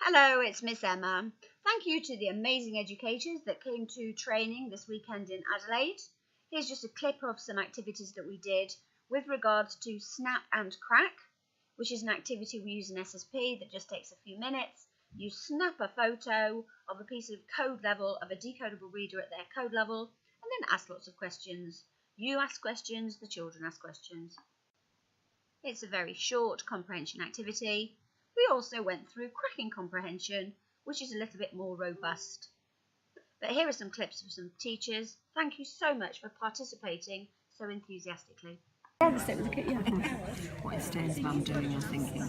Hello, it's Miss Emma. Thank you to the amazing educators that came to training this weekend in Adelaide. Here's just a clip of some activities that we did with regards to Snap and Crack, which is an activity we use in SSP that just takes a few minutes. You snap a photo of a piece of code level of a decodable reader at their code level and then ask lots of questions. You ask questions, the children ask questions. It's a very short comprehension activity. We also went through cracking comprehension, which is a little bit more robust. But here are some clips of some teachers. Thank you so much for participating so enthusiastically. What is Dan's mum doing, you're thinking?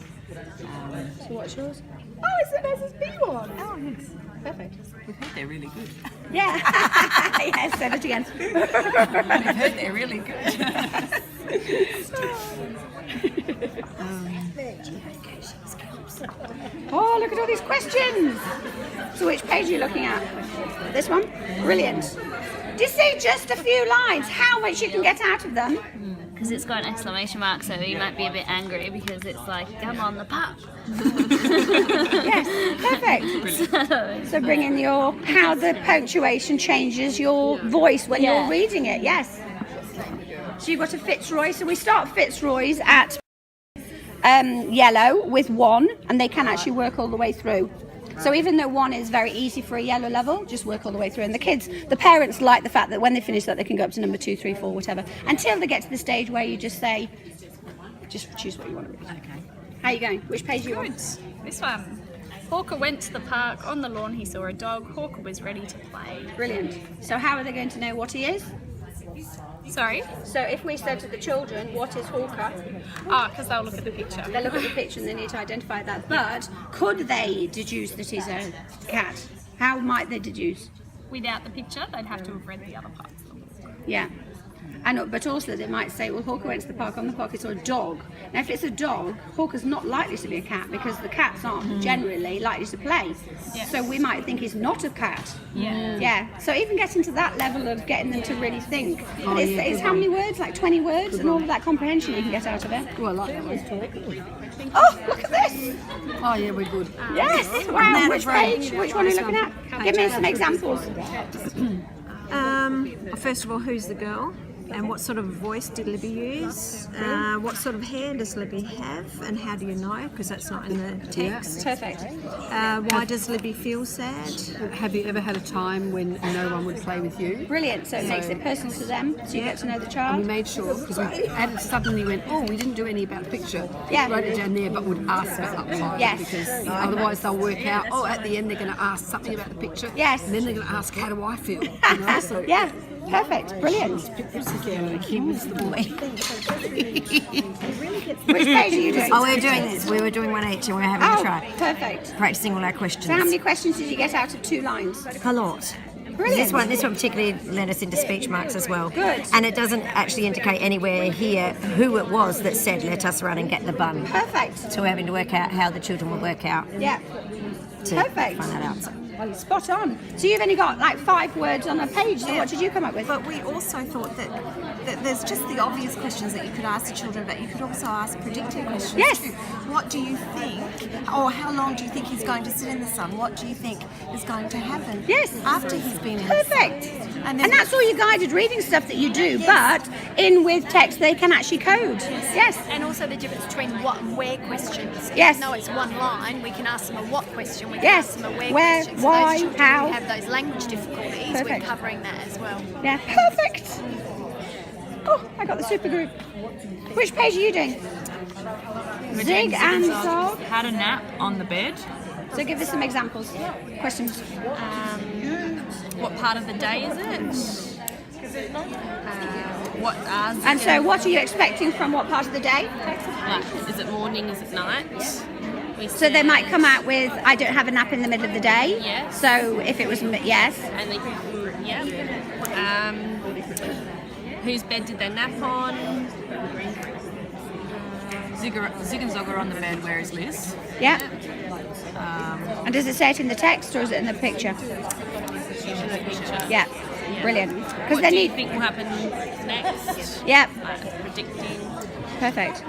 So what's yours? Oh, it's an SSP one! Oh, yes. Perfect. We've heard they're really good. Yeah! Yes, said it again. We've heard they're really good. Oh, look at all these questions! So which page are you looking at? This one? Brilliant. Do you see just a few lines? How much you can get out of them? Because it's got an exclamation mark, so you might be a bit angry because it's like, come on, the pup. Yes, perfect. So bring in how the punctuation changes your voice when you're reading it, yes. So you've got a Fitzroy, so we start Fitzroys at yellow with 1, and they can actually work all the way through. So even though 1 is very easy for a yellow level, just work all the way through. And the parents like the fact that when they finish that, they can go up to number 2, 3, 4, whatever, until they get to the stage where you just say, just choose what you want to read. Okay. How are you going? Which page are you on? This one. Hawker went to the park. On the lawn he saw a dog. Hawker was ready to play. Brilliant. So how are they going to know what he is? Sorry? So if we said to the children, what is Hawker? Oh, because they'll look at the picture. They look at the picture and they need to identify that. But could they deduce that he's a cat? How might they deduce? Without the picture, they'd have to have read the other parts. Yeah. But also they might say, well, Hawker went to the park. On the park he saw a dog. Now if it's a dog, Hawker's not likely to be a cat because the cats aren't generally likely to play. Yes. So we might think he's not a cat. Yeah. Yeah. So even getting to that level of getting them to really think. But it's how many words? Like 20 words and all of that comprehension you can get out of it. Well, I like that one. Oh, look at this! Oh, yeah, we're good. Yes! Wow, which page? Which one are you looking at? Give me some examples. First of all, who's the girl? And what sort of voice did Libby use? What sort of hair does Libby have? And how do you know? Because that's not in the text. Perfect. Why does Libby feel sad? Have you ever had a time when no one would play with you? Brilliant. So it makes it personal to them, so you get to know the And child. we made sure, because we suddenly went, oh, we didn't do any about the picture. Yeah. Wrote it down there, but would ask about that part. Yes. Because otherwise they'll work out, oh, at the end they're going to ask something about the picture. Yes. And then they're going to ask, how do I feel? You know, so Yeah. Perfect. Brilliant. Kim is the boy. Which page are you doing? Oh, we're doing this. We were doing one each and we're having a try. Perfect. Practicing all our questions. So how many questions did you get out of 2 lines? A lot. Brilliant. This one particularly led us into speech marks as well. Good. And it doesn't actually indicate anywhere here who it was that said, let us run and get the bun. Perfect. So we're having to work out how the children will work out Yeah. to Perfect. find that out. So. Spot on. So you've only got like 5 words on a page. So what did you come up with? But we also thought that there's just the obvious questions that you could ask the children, but you could also ask predictive questions Yes. too. What do you think, or how long do you think he's going to sit in the sun? What do you think is going to happen Yes. after he's been in Perfect. the sun? And that's all your guided reading stuff that you do, but in with text they can actually code. Yes. And also the difference between what and where questions. Yes. Even though it's one line, we can ask them a what question, we can Yes. ask them a where Where, question. So why, those children how. who have those language difficulties, Perfect. we're covering that as well. Yeah. Perfect. Oh, I got the super group. Which page are you doing? Zig and Zog. How to nap on the bed. So give us some examples. Questions. What part of the day is it? What hours? And so what are you expecting from what part of the day? Like, is it morning? Is it night? So they might come out with, I don't have a nap in the middle of the day. Yes. So if it was, yes. And they, whose bed did they nap on? Zig and Zog are on the bed. Where is Liz? Yeah. And does it say it in the text or is it in the picture? Yeah. Brilliant. Because What they do you need. think will happen next? Yeah. Like predicting. Perfect.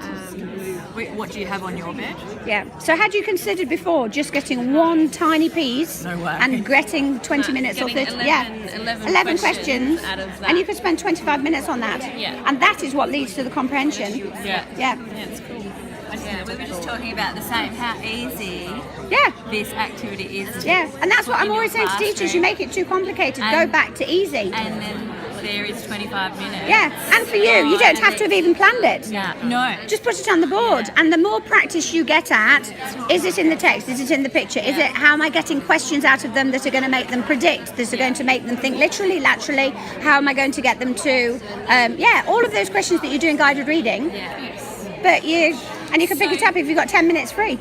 What do you have on your bed? Yeah. So had you considered before just getting one tiny piece and getting 20 minutes or 30? 11 questions out of that. and you could spend 25 minutes on that. Yeah. And that is what leads to the comprehension. Yeah. Yeah. It's cool. Yeah, we were just talking about the same, how easy Yeah. this activity is. Yeah. And that's what put I'm in always your saying to teachers, classroom. you make it too complicated, go And- back to easy. And then there is 25 minutes. Yeah, and for you don't have to have even planned it. No. Just put it on the board, and the more practice you get at, is it in the text, is it in the picture, is it, how am I getting questions out of them that are going to make them predict, that are going to make them think literally, laterally, how am I going to get them to, all of those questions that you do in guided reading, but you can pick it up if you've got 10 minutes free.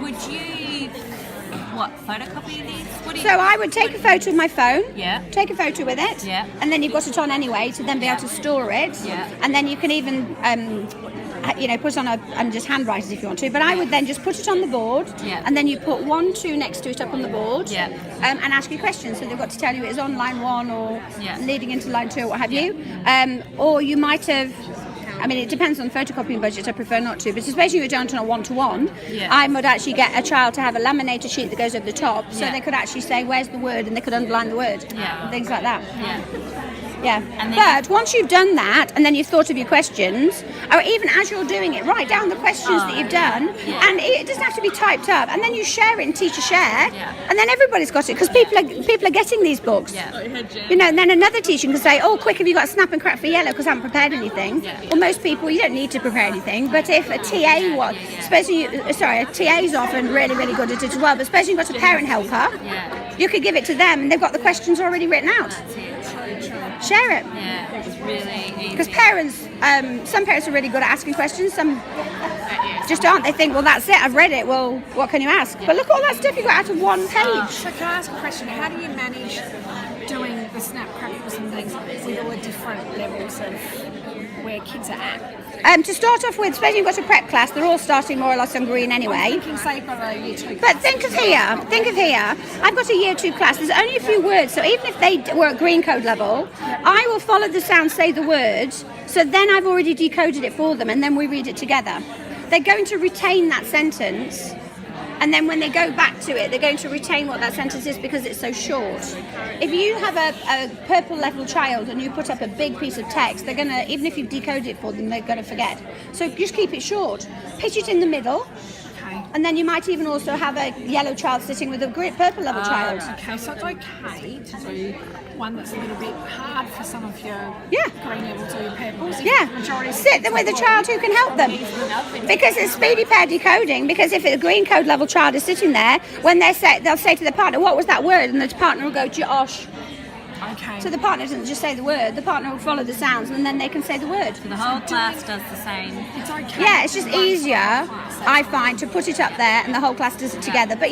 Would you, photocopy these? What do you, So I would take a photo of my phone, Yeah. take a photo with it, Yeah. and then you've got it on anyway to then be able to store it, Yeah. and then you can even put on and just handwrite it if you want to, but I would then just put it on the board, Yeah. and then you put 1, 2 next to it up on the board, Yeah. and ask you questions, so they've got to tell you it is on line 1 or Yeah. leading into line 2 or what have you, or you might have, it depends on the photocopying budget, I prefer not to, but especially if you're down to a one-to-one, Yeah. I would actually get a child to have a laminator sheet that goes over the top, so Yeah. they could actually say, where's the word, and they could underline the word, Yeah. and things like that. Yeah. Yeah, And then- but once you've done that, and then you've thought of your questions, or even as you're doing it, write down the questions that you've done, yeah. and it doesn't have to be typed up, and then you share it and teacher share, Yeah. and then everybody's got it, because people are getting these books. Yeah. And then another teacher can say, oh, quick, have you got Snap and Crack for yellow, because I haven't prepared anything. Well, most people, you don't need to prepare anything, but if a TA was, a TA is often really, really good at it as well, but especially you've got a parent helper, you could give it to them, and they've got the questions already written out. Share it. Yeah, it's really easy. Because parents, some parents are really good at asking questions, some just aren't. They think, well, that's it, I've read it, well, what can you ask? But look at all that stuff you got out of one page. So can I ask a question? How do you manage doing the snap crackles and things with all the different levels of where kids are at? To start off with, especially you've got a prep class, they're all starting more or less on green anyway. Thinking, say, you've got a year 2 But think of here, I've got a year 2 class, there's only a few words, so even if they were at green code level, I will follow the sound, say the words, so then I've already decoded it for them, and then we read it together. They're going to retain that sentence, and then when they go back to it, they're going to retain what that sentence is because it's so short. If you have a purple level child and you put up a big piece of text, they're going to, even if you've decoded it for them, they're going to forget. So just keep it short. Pitch it in the middle. And then you might even also have a yellow child sitting with a purple level child. Okay, so it's okay to do one that's a little bit hard for some of your green levels or your purples. Sit them with a child who can help them. Because it's speedy pair decoding, because if a green code level child is sitting there, when they'll say to the partner, what was that word? And the partner will go, Josh. Okay. So the partner doesn't just say the word, the partner will follow the sounds and then they can say the word. The whole class does the same. It's okay. Yeah, it's just easier, I find, to put it up there and the whole class does it together. But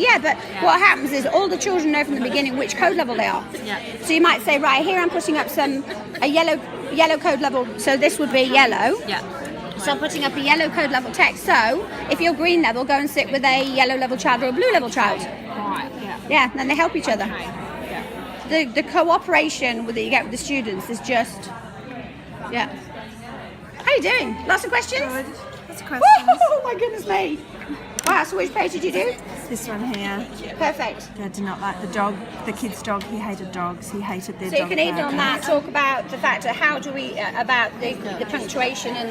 what happens is all the children know from the beginning which code level they are. Yeah. So you might say, right, here I'm putting up a yellow code level, so this would be yellow. Yeah. So I'm putting up a yellow code level text. So if you're green level, go and sit with a yellow level child or a blue level child. Right, yeah. Yeah, and then they help each other. The cooperation that you get with the students is just, How are you doing? Lots of questions? That's a question. Oh my goodness me. Wow, so which page did you do? This one here. Perfect. Dad did not like the dog, the kid's dog. He hated dogs. He hated their So you dog. can even on that talk about the fact of how do we, about the punctuation and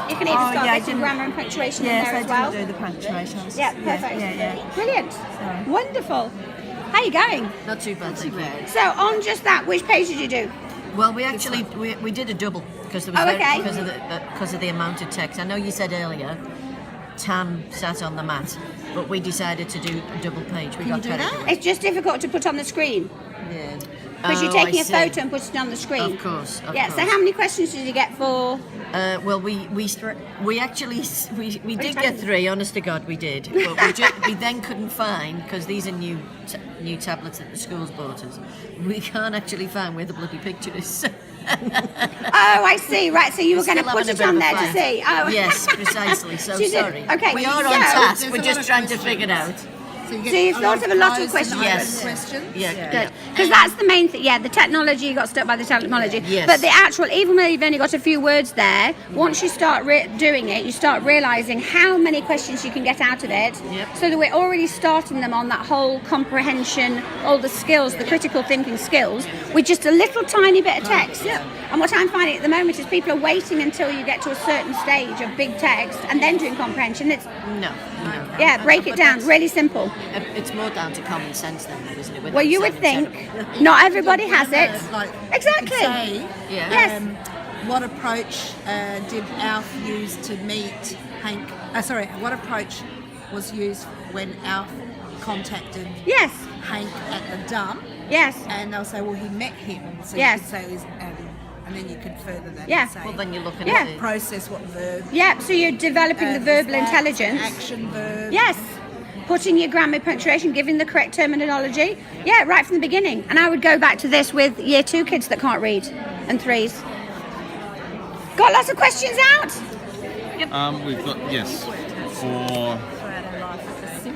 you can even start getting grammar and punctuation in there as well. Yes, I didn't do the punctuations. Yeah, perfect. Yeah. Brilliant. Wonderful. How are you going? Not too bad, thank you. So on just that, which page did you do? Well, we actually we did a double because there was because of the amount of text. I know you said earlier, Tam sat on the mat, but we decided to do a double page. We got that? It's just difficult to put on the screen. Yeah. Because you're taking a photo and putting it on the screen. Of course. So how many questions did you get for? Well, we actually did get 3. Honest to God, we did. But we then couldn't find, because these are new tablets that the school's bought us. We can't actually find where the bloody picture is. Oh, I see. Right, so you were going to put it on there to see. Oh. Yes, precisely. So So you did- sorry. okay, We are so- on task. We're just trying to figure it out. So you've thought of a lot of questions. Yes. Yeah. Good. Because that's the main thing. Yeah, the technology, you got stuck by the technology. Yes. But the actual, even though you've only got a few words there, once you start doing it, you start realising how many questions you can get out of it. Yep. So that we're already starting them on that whole comprehension, all the skills, the critical thinking skills, with just a little tiny bit of text. And what I'm finding at the moment is people are waiting until you get to a certain stage of big text and then doing comprehension. It's No. yeah, break it down, really simple. It's more down to common sense then, isn't it? Well, you would think not everybody has it. Like, Exactly. say, Yes. what approach did Alf use to meet Hank? What approach was used when Alf contacted Yes. Hank at the dump? Yes. And they'll say, well, he met him. So Yes. you could say, and then you could further that Yeah. and say, Well, then you're looking Yeah. at it. process what verb. Yeah. So you're developing the verbal is that, intelligence. Action verb. Yes. Putting your grammar, punctuation, giving the correct terminology. Yeah, right from the beginning. And I would go back to this with year 2 kids that can't read and 3s. Got lots of questions out? We've got, yes,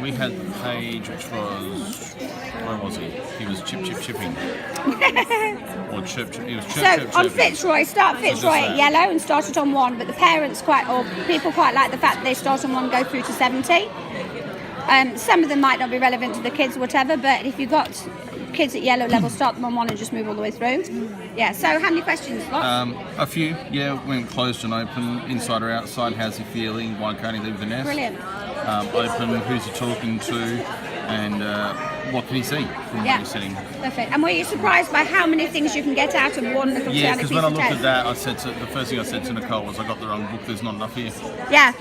we had Paige, which was, where was he? He was chipping. Or chirp, he was chirp, So chirp, on chirping. Fitzroy, start Fitzroy just at that. yellow and start it on 1, but the parents people quite like the fact that they start on 1, go through to 70. Some of them might not be relevant to the kids or whatever, but if you've got kids at yellow level, start them on 1 and just move all the way through. Yeah, so how many questions? Lots? A few, yeah, went closed and open, inside or outside, how's he feeling, why can't he leave the nest? Brilliant. Open, who's he talking to, and what can he see from what he's sitting? Perfect. And were you surprised by how many things you can get out of one little Yeah, tiny because piece when I of looked text? at that, the first thing I said to Nicole was, I got the wrong book, there's not enough here. Yeah.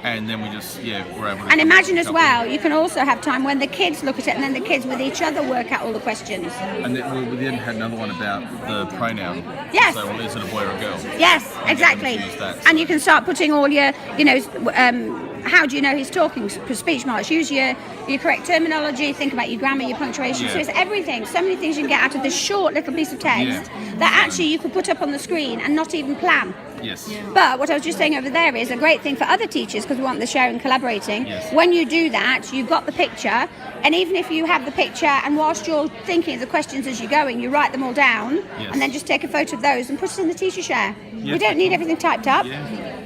And then we just, were able to... And come up imagine with as a couple. well, you can also have time when the kids look at it and then the kids with each other work out all the questions. And then we then had another one about the pronoun. Yes. So, well, is it a boy or a girl? Yes, exactly. use that. And you can start putting all your, how do you know he's talking? Speech marks. Use your correct terminology. Think about your grammar, your punctuation. Yeah. So it's everything. So many things you can get out of this short little piece of text that actually you could put up on the screen and not even plan. Yes. But what I was just saying over there is a great thing for other teachers, because we want the sharing and collaborating. Yes. When you do that, you've got the picture, and even if you have the picture and whilst you're thinking of the questions as you're going, you write them all down and then just take a photo of those and put it in the teacher share. We don't need everything typed up,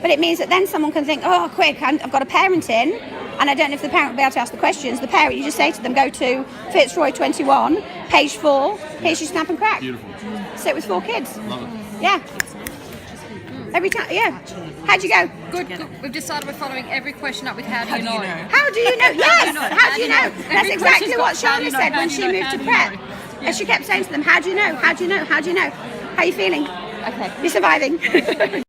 but it means that then someone can think, oh, quick, I've got a parent in, and I don't know if the parent will be able to ask the questions. The parent, you just say to them, go to Fitzroy 21, page 4, here's your snap and crack. Beautiful. So it was 4 kids. Love it. Yeah. Every time, How'd you go? Good. We've decided we're following every question up with how do you know? How do you know? Yes, how do you know? That's Every exactly question's what got, how do Charlotte you know? said How when do you she know? moved How to do you prep. know? And she kept saying to them, how do you know? How do you know? How do you know? How are you feeling? Okay. You're surviving.